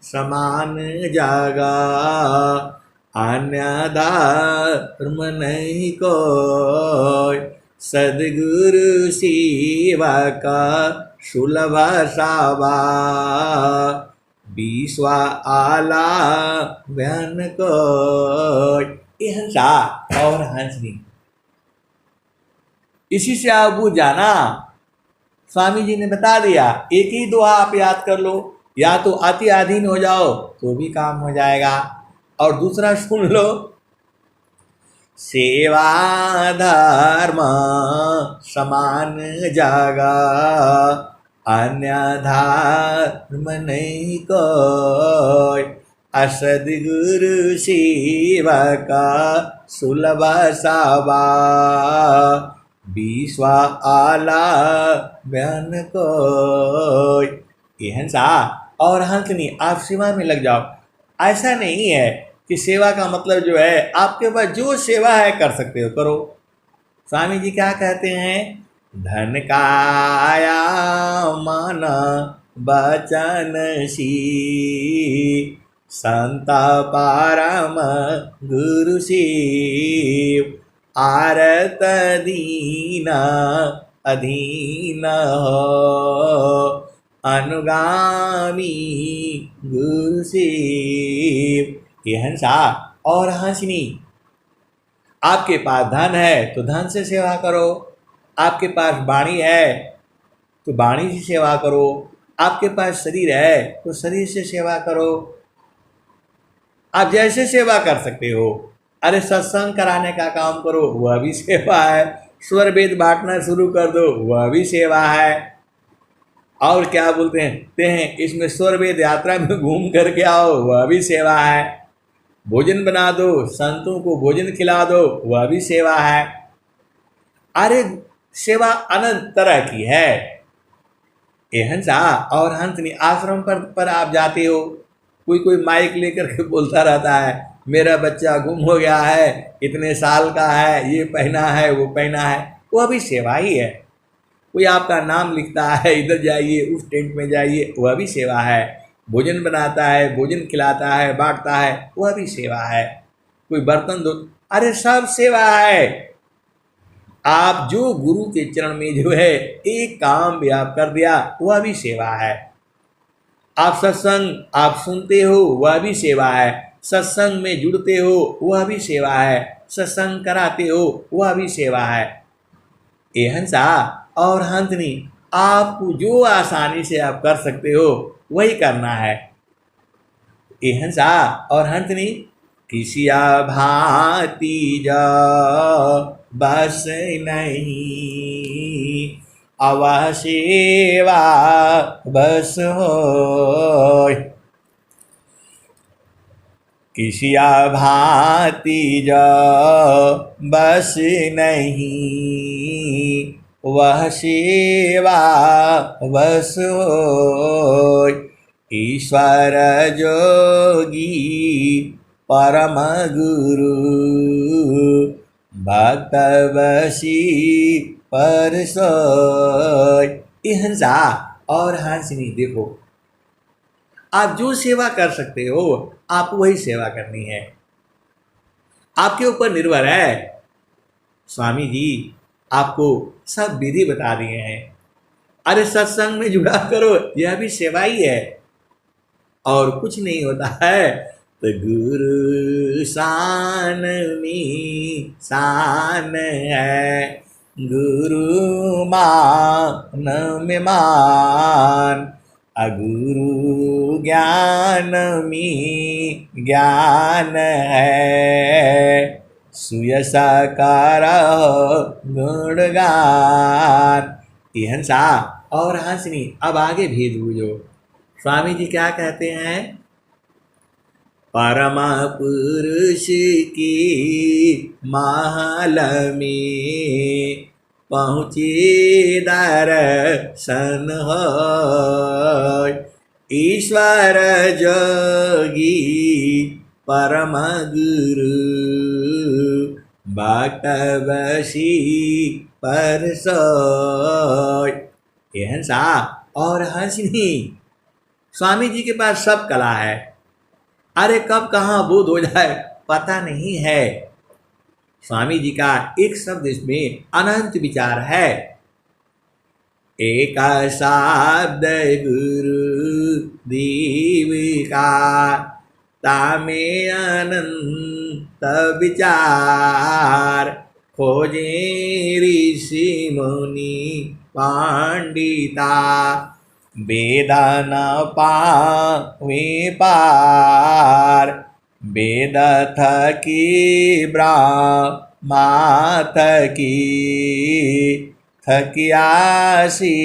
समान जागा, अन्य धर्म नहीं कोई। सद्गुरु सेवा का सुलभ सावा, विश्वा आला बहन को। ये हंसा और हंसनी, इसी से आप बुझ जाना। स्वामी जी ने बता दिया, एक ही दुआ आप याद कर लो, या तो अति अधीन हो जाओ तो भी काम हो जाएगा, और दूसरा सुन लो, सेवा धर्म समान जागा, अन्य धर्म नहीं कोई। असदगुरु सेवा का सुलभ सावा, विश्वा आला बहन कोई। ये हंसा और हंसनी आप सेवा में लग जाओ। ऐसा नहीं है कि सेवा का मतलब जो है आपके पास जो सेवा है कर सकते हो, करो। स्वामी जी क्या कहते हैं? धन काया मन बचन सी, संत परम गुरु शिव। आरत दीन अधीन हो, अनुगामी गुरु शिव। ये हंसा और हंसनी, आपके पास धन है तो धन से सेवा करो, आपके पास वाणी है तो वाणी से सेवा करो, आपके पास शरीर है तो शरीर से सेवा करो। आप जैसे सेवा कर सकते हो। अरे सत्संग कराने का काम करो, वह भी सेवा है। स्वर वेद बांटना शुरू कर दो, वह भी सेवा है। और क्या बोलते हैं इसमें स्वर वेद यात्रा में घूम करके आओ, वह भी सेवा है। भोजन बना दो, संतों को भोजन खिला दो, वह भी सेवा है। अरे सेवा अनंत तरह की है। ये हंसा और हंसनी आश्रम पर आप जाते हो, कोई माइक लेकर के बोलता रहता है, मेरा बच्चा गुम हो गया है, इतने साल का है, ये पहना है, वो पहना है, वह भी सेवा ही है। कोई आपका नाम लिखता है, इधर जाइए, उस टेंट में जाइए, वह भी सेवा है। भोजन बनाता है, भोजन खिलाता है, बांटता है, वह भी सेवा है। कोई बर्तन धो, अरे सब सेवा है। आप जो गुरु के चरण में जो है एक काम भी आप कर दिया, वह भी सेवा है। आप सत्संग आप सुनते हो, वह भी सेवा है। सत्संग में जुड़ते हो, वह भी सेवा है। सत्संग कराते हो, वह भी सेवा है। ए हंसा और हंसनी, आपको जो आसानी से आप कर सकते हो वही करना है। ए हंसा और हंसनी, किसिया भांति जा बस नहीं, अवह सेवा बस होय। किसिया भांति जा बस नहीं, वह सेवा बस होय। ईश्वर जोगी परम गुरु, भक्त बसी पर सोय। ये हंसा और हंसनी, देखो आप जो सेवा कर सकते हो आपको वही सेवा करनी है, आपके ऊपर निर्भर है। स्वामी जी आपको सब विधि बता दिए हैं। अरे सत्संग में जुड़ा करो, यह भी सेवा ही है। और कुछ नहीं होता है तो गुरु शान में शान है, गुरु मान में मान, अगुरु ज्ञान में ज्ञान है, सुयसा करहो गुणगान। ये हंसा और हंसनी, अब आगे भेद बूझो। स्वामी जी क्या कहते हैं? परम पुरुष की महल में पहुँचे दर्शन होय, ईश्वर जोगी परम गुरु, भक्त बसी पर सोय। ये हंसा और हंसनी, स्वामी जी के पास सब कला है। अरे कब कहाँ बोध हो जाए पता नहीं है। स्वामी जी का एक शब्द इसमें अनंत विचार है। एक शब्द गुरु दीव का, तामे अनंत विचार, खोजे ऋषि मुनि पंडिता, वेदा न पावे पार, वेद थकी ब्रह्मा थकी, थकियासी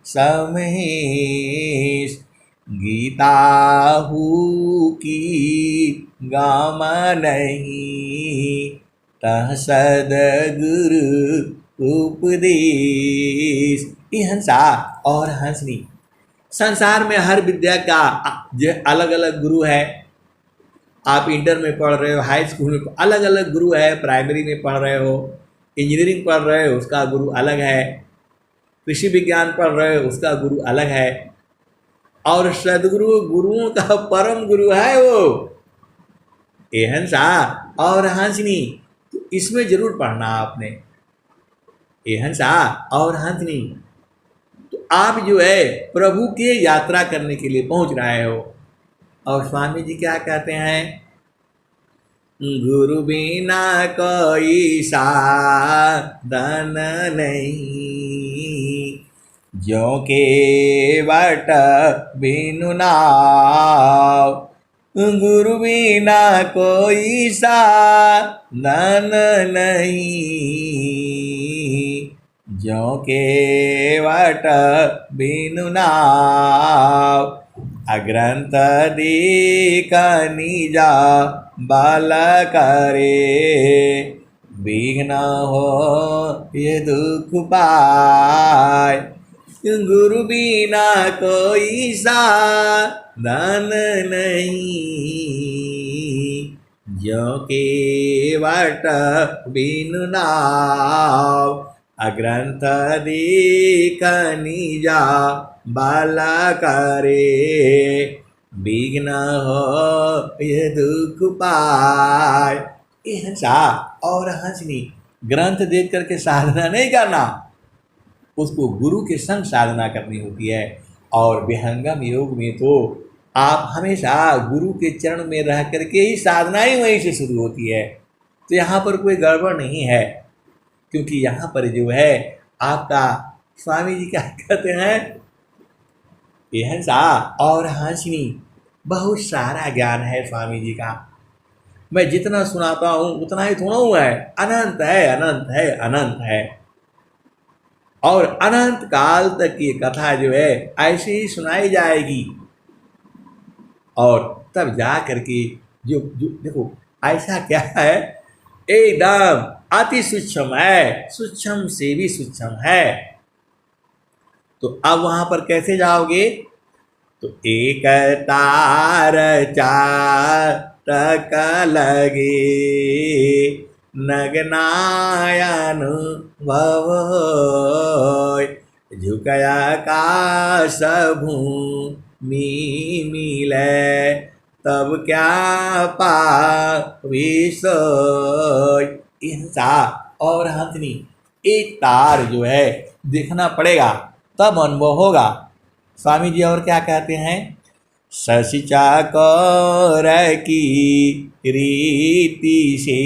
समहेश, गीता हु की गाम नहीं, तह सदगुरु उपदेश। ये हंसा और हंसनी, संसार में हर विद्या का अलग अलग गुरु है। आप इंटर में पढ़ रहे हो, हाई स्कूल में अलग अलग गुरु है, प्राइमरी में पढ़ रहे हो, इंजीनियरिंग पढ़ रहे हो उसका गुरु अलग है, कृषि विज्ञान पढ़ रहे हो उसका गुरु अलग है, और सदगुरु गुरुओं का परम गुरु है वो। ये हंसा और हंसनी, तो इसमें जरूर पढ़ना आपने। ये हंसा और हंसनी, तो आप जो है प्रभु के यात्रा करने के लिए पहुंच रहे हो। और स्वामी जी क्या कहते हैं? गुरु बिना कोई साधन नहीं, जो के वट बिनु नाव, गुरु बिना कोई साधन नहीं, जो के वट बिनु नाव, अग्रंथ देखनी जा बल करे, विघ्न हो ये दुख पाय, गुरु बिना कोई साधन नहीं, जो के वट बिनु नाव, अग्रंथ देखनी जा बल करे, विघ्न हो ये दुख पाय। ये हंसा और हंसनी ग्रंथ देख करके साधना नहीं करना, उसको गुरु के संग साधना करनी होती है। और विहंगम योग में तो आप हमेशा गुरु के चरण में रह करके ही साधना ही वहीं से शुरू होती है। तो यहाँ पर कोई गड़बड़ नहीं है, क्योंकि यहाँ पर जो है आपका स्वामी जी क्या कहते हैं, ये हंसा और हंसनी बहुत सारा ज्ञान है स्वामी जी का। मैं जितना सुनाता हूँ उतना ही थोड़ा हुआ है, अनंत है, अनंत है, अनंत है। और अनंत काल तक ये कथा जो है ऐसे ही सुनाई जाएगी। और तब जा करके जो देखो ऐसा क्या है, एकदम अति सूक्ष्म है, सूक्ष्म से भी सूक्ष्म है। तो अब वहां पर कैसे जाओगे, तो एक तार चाटक लगे नगनायन भव झुकया काश भूमि मिले तब क्या पाविसोय। हिंसा और हंसनी एक तार जो है देखना पड़ेगा, तब अनुभव होगा। स्वामी जी और क्या कहते हैं, शशि चाकोर की रीति से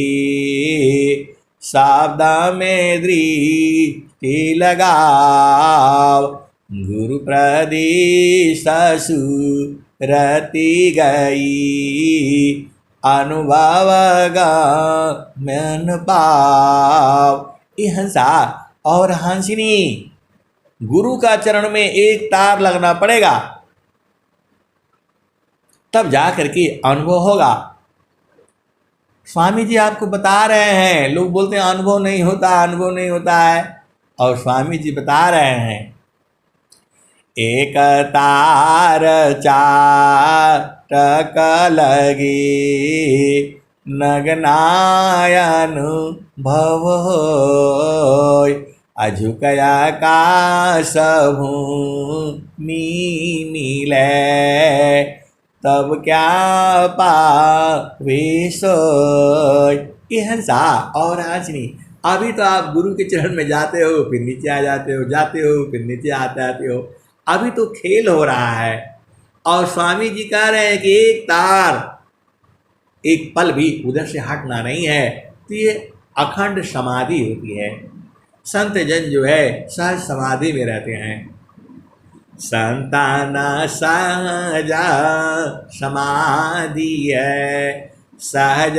शाब्दा में दृष्टि लगाओ गुरु प्रदेश सुरति गई अनुभव गमन पाव। ये हंसा और हंसनी गुरु का चरण में एक तार लगना पड़ेगा, तब जा करके अनुभव होगा। स्वामी जी आपको बता रहे हैं, लोग बोलते हैं अनुभव नहीं होता, अनुभव नहीं होता है, और स्वामी जी बता रहे हैं एक तार चाटक लगे नगनायन भव अझुकया काश भूमि मिले तब क्या पावेशोय। ये हंसा और हंसनी अभी तो आप गुरु के चरण में जाते हो, फिर नीचे आ जाते हो, जाते हो फिर नीचे आते हो, अभी तो खेल हो रहा है। और स्वामी जी कह रहे हैं कि एक तार एक पल भी उधर से हटना नहीं है, तो ये अखंड समाधि होती है। संत जन जो है सहज समाधि में रहते हैं। संताना सहजा समाधि है सहज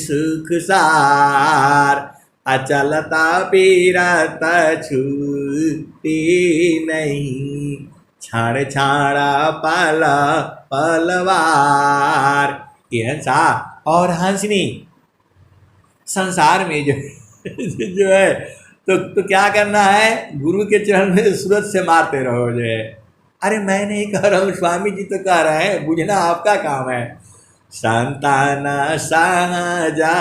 सुख सार अचलता पीरत छूटी नहीं क्षण छाड़ा पल पलवार। ये हंसा और हंसनी संसार में जो है तो क्या करना है, गुरु के चरण में सूरज से मारते रहो जो है। अरे मैं नहीं कह रहा हूँ, स्वामी जी तो कह रहे हैं, बुझना आपका काम है। संतान सहजा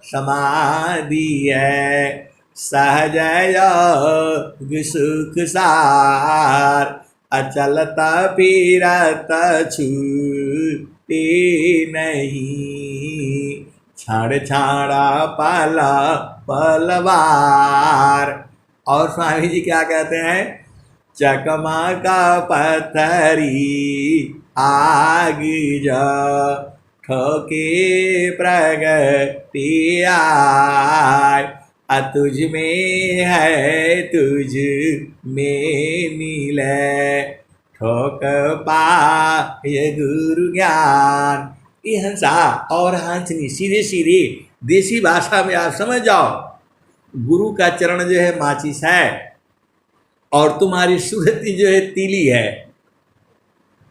समाधि है सहज सुख सार अचलता पीरत छूटी नहीं क्षण छाड़ा पाला पलवार। और स्वामी जी क्या कहते हैं, चकमा का पत्थरी आग जा ठोके प्रगति आय तुझ में है तुझ में मिले ठोक पाए गुरु ज्ञान। ये हंसा और हंसनी सीधे सीधे देसी भाषा में आप समझ जाओ, गुरु का चरण जो है माचिस है और तुम्हारी सुरति जो है तीली है।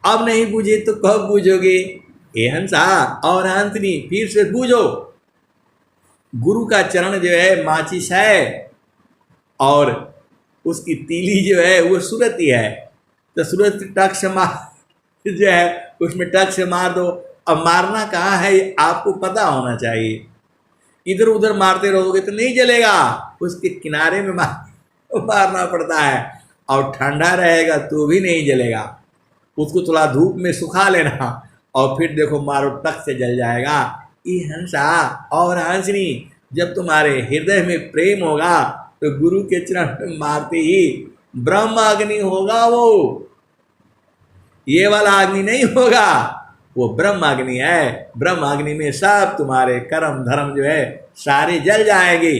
अब नहीं बूझे तो कब बूझोगे। ये हंसा और हंसनी फिर से बूझो, गुरु का चरण जो है माचिस है और उसकी तीली जो है वो सुरती है। तो सूरज टक से मार जो है उसमें टक से मार दो। अब मारना कहाँ है आपको पता होना चाहिए, इधर उधर मारते रहोगे तो नहीं जलेगा, उसके किनारे में मारना पड़ता है। और ठंडा रहेगा तो भी नहीं जलेगा। उसको थोड़ा धूप में सुखा लेना और फिर देखो मारो टक से जल जाएगा। ये हंसा और हंसनी, जब तुम्हारे हृदय में प्रेम होगा तो गुरु के चरण में मारते ही ब्रह्म अग्नि होगा। वो ये वाला अग्नि नहीं होगा, वो ब्रह्म अग्नि है। ब्रह्म अग्नि में सब तुम्हारे कर्म धर्म जो है सारे जल जाएंगे।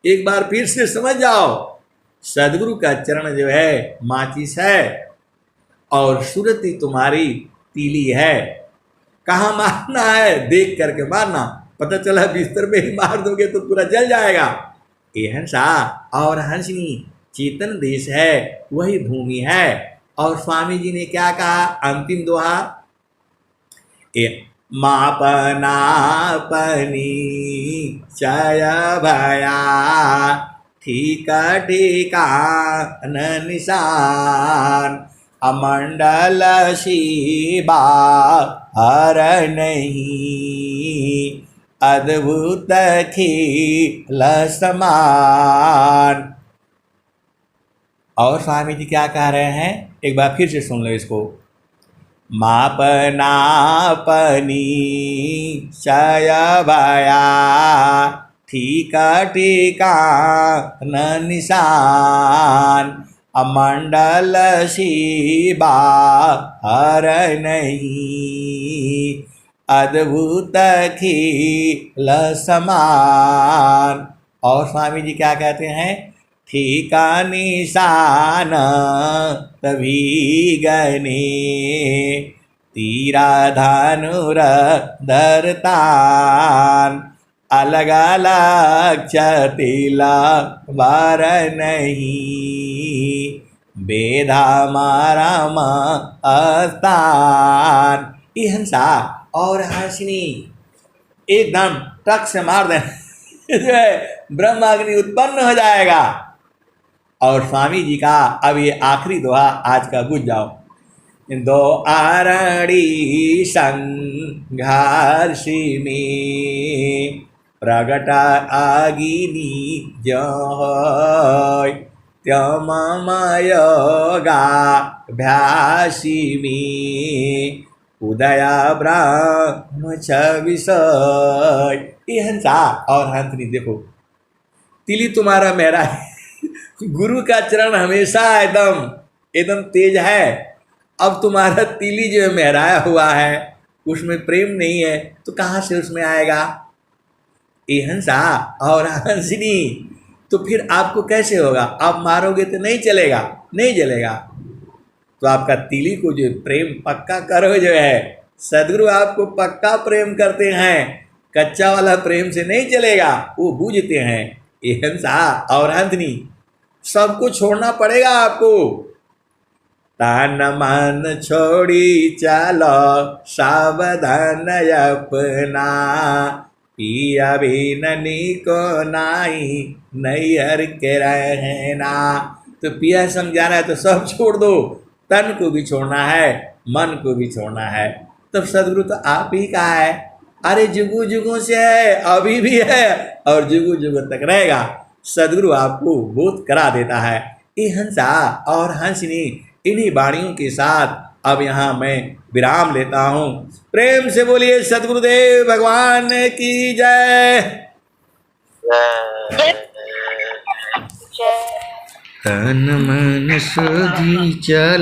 एक बार फिर से समझ जाओ, सदगुरु का चरण जो है माचिस है और सुरति तुम्हारी तीली है। कहाँ मारना है देख करके मारना, पता चला बिस्तर पे ही मार दोगे तो पूरा जल जाएगा। ये हंसा और हंसनी चेतन देश है, वही भूमि है। और स्वामी जी ने क्या कहा अंतिम दोहा, मापनापनी चय भया ठीका ठीका न निशान अमंडल शिबा हर नहीं अद्भुत खिल समान। और स्वामी जी क्या कह रहे हैं, एक बार फिर से सुन लो इसको। मापनापनी चय भया ठीका ठीका न निशान अमंडल शिबा हर नहीं अद्भुत खिल समान। और स्वामी जी क्या कहते हैं, ठीका निशान तभी गने तीरा धनुर धरतान अलग अलग चतिला बार नहीं बेधा मारा अस्तान। ये हंसा और हंसनी एकदम टक से मार देना जो है ब्रह्माग्नि उत्पन्न हो जाएगा। और स्वामी जी का अब ये आखिरी दोहा आज का बुझ जाओ। दो आरणी संघर्षी में प्रगट आगिनी जय त्यममय गाभ्यासी में उदया ब्रह्म विषय। ये हंसा और हंसनी देखो, तिली तुम्हारा मेरा है। गुरु का चरण हमेशा एकदम तेज है। अब तुम्हारा तिली जो है मेहराया हुआ है, उसमें प्रेम नहीं है तो कहाँ से उसमें आएगा। ये हंसा और हंसनी, तो फिर आपको कैसे होगा, आप मारोगे तो नहीं चलेगा, नहीं जलेगा। तो आपका तिली को जो प्रेम पक्का करो जो है, सदगुरु आपको पक्का प्रेम करते हैं, कच्चा वाला प्रेम से नहीं चलेगा, वो बूझते हैं। ये हंसा और हंसनी सबको छोड़ना पड़ेगा आपको। तन मन छोड़ी चलो सावधान अपना पिया भी ननी को नाई नैहर के रहना। तो पिया समझा रहा है तो सब छोड़ दो, तन को भी छोड़ना है, मन को भी छोड़ना है। तब सदगुरु तो आप ही का है। अरे जुगू जुगों से है, अभी भी है और जुगू जुगों तक रहेगा। सदगुरु आपको बोध करा देता है। ये हंसा और हंसनी इन्हीं वाणियों के साथ अब यहाँ मैं विराम लेता हूँ। प्रेम से बोलिए सदगुरुदेव भगवान की जय। तन मन सुधी चल